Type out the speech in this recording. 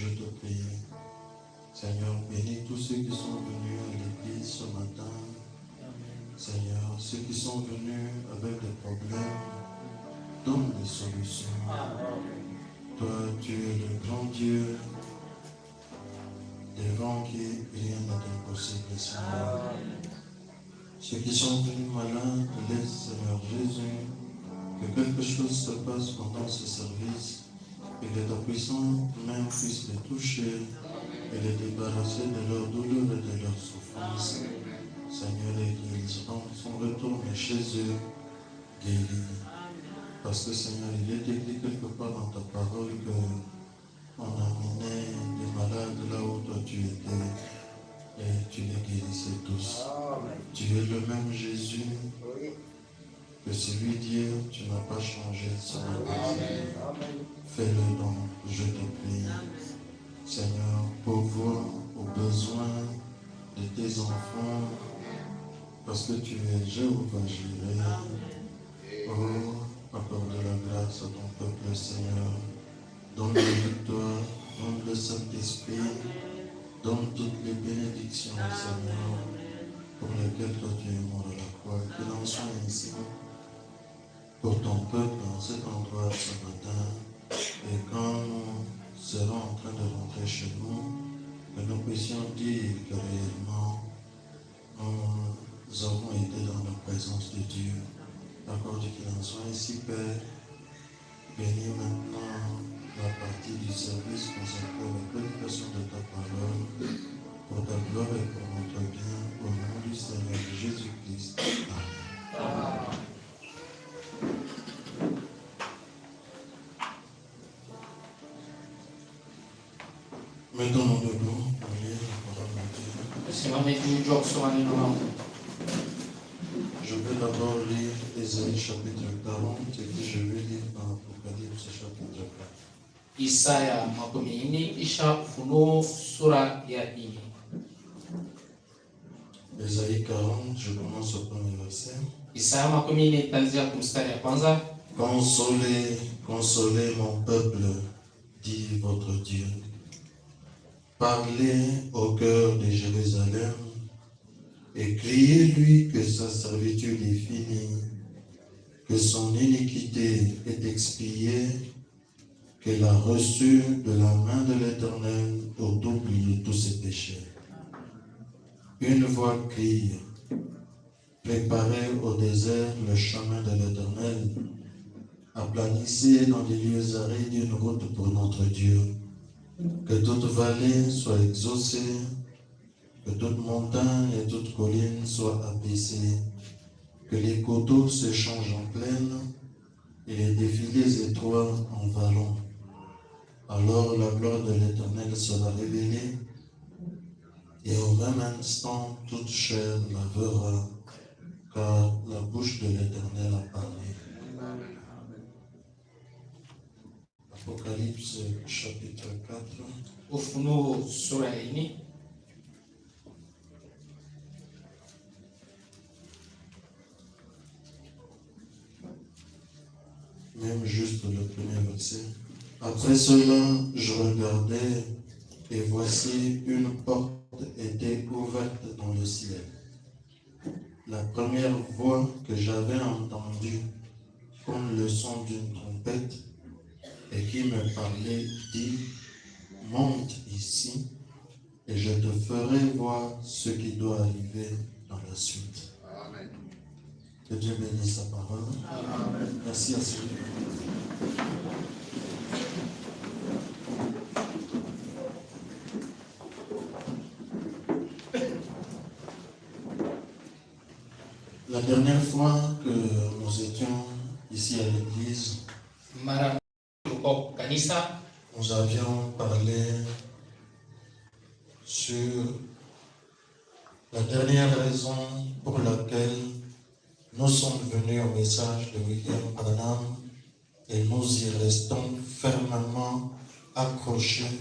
je te prie. Seigneur, bénis tous ceux qui sont venus à l'église ce matin. Seigneur, ceux qui sont venus avec des problèmes, donne des solutions. Toi, tu es le grand Dieu, devant qui rien n'est impossible, Seigneur. Ceux qui sont venus malades, laisse, Seigneur Jésus, que quelque chose se passe pendant ce service et que ta puissante main puisse les toucher et les débarrasser de leur douleur et de leur souffrance. Seigneur, et qu'ils sont retournés chez eux guéris. Parce que, Seigneur, il est écrit quelque part dans ta parole qu'on a amené des malades là où toi tu étais et tu les guérissais tous. Tu es le même Jésus que celui d'hier, tu n'as pas changé ce matin. Fais-le donc, je te prie. Seigneur, pourvois aux besoins de tes enfants, parce que tu es Jéhovah Jireh. Oh, accorde la grâce à ton peuple, Seigneur. Donne la victoire, donne le Saint-Esprit, donne toutes les bénédictions, Seigneur, pour lesquelles toi tu es mort à la croix. Qu'il en soit ainsi pour ton peuple dans cet endroit ce matin. Et quand nous serons en train de rentrer chez nous, que nous puissions dire que réellement nous avons été dans la présence de Dieu. Accorde qu'il en soit ainsi, Père. Bénis maintenant la partie du service consacrée à la prédication de ta parole, pour ta gloire et pour notre bien, au nom du Seigneur Jésus-Christ. Amen. Mettons-nous debout pour lire la parole de Dieu. Je vais d'abord lire Ésaïe chapitre 40 et puis je vais lire dans l'Apocalypse chapitre 4. Isaya 40 kisha Ufunuo sura ya 4. Ésaïe 40, je commence au premier verset. Isaya 40 tanzia kumstari ya kwanza. Consolez, consolez mon peuple, dit votre Dieu. Parlez au cœur de Jérusalem et criez-lui que sa servitude est finie, que son iniquité est expiée, qu'elle a reçu de la main de l'Éternel pour d'oublier tous ses péchés. Une voix crie, préparez au désert le chemin de l'Éternel, aplanissez dans les lieux arides une route pour notre Dieu. Que toute vallée soit exaucée, que toute montagne et toute colline soient abaissées, que les coteaux se changent en plaine et les défilés étroits en vallons. Alors la gloire de l'Éternel sera révélée, et au même instant toute chair la verra, car la bouche de l'Éternel a parlé. Apocalypse chapitre 4. Ufunuo sura ya 4. Même juste le premier verset. Après cela, je regardais, et voici une porte était ouverte dans le ciel. La première voix que j'avais entendue, comme le son d'une trompette, et qui me parlait, dit, monte ici, et je te ferai voir ce qui doit arriver dans la suite. Amen. Que Dieu bénisse sa parole. Amen. Merci à ceux. La dernière fois que nous étions ici à l'église, nous avions parlé sur la dernière raison pour laquelle nous sommes venus au message de William Branham et nous y restons fermement accrochés